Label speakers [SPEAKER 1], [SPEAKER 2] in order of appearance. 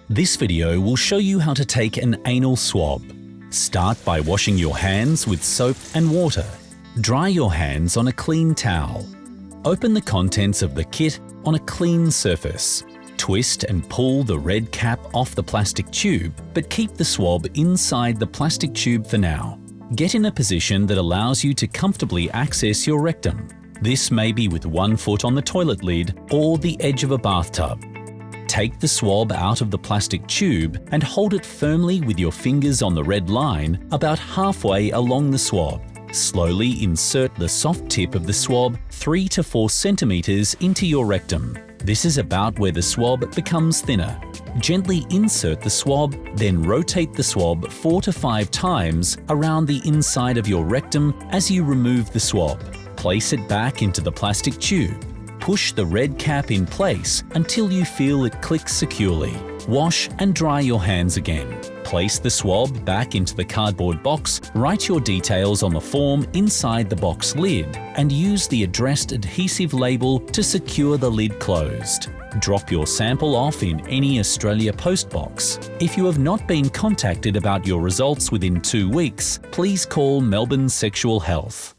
[SPEAKER 1] This video will show you how to take an anal swab. Start by washing your hands with soap and water. Dry your hands on a clean towel. Open the contents of the kit on a clean surface. Twist and pull the red cap off the plastic tube, but keep the swab inside the plastic tube for now. Get in a position that allows you to comfortably access your rectum. This may be with one foot on the toilet lid or the edge of a bathtub. Take the swab out of the plastic tube and hold it firmly with your fingers on the red line about halfway along the swab. Slowly insert the soft tip of the swab 3 to 4 centimeters into your rectum. This is about where the swab becomes thinner. Gently insert the swab, then rotate the swab 4 to 5 times around the inside of your rectum as you remove the swab. Place it back into the plastic tube. Push the red cap in place until you feel it clicks securely. Wash and dry your hands again. Place the swab back into the cardboard box, write your details on the form inside the box lid, and use the addressed adhesive label to secure the lid closed. Drop your sample off in any Australia Post box. If you have not been contacted about your results within 2 weeks, please call Melbourne Sexual Health.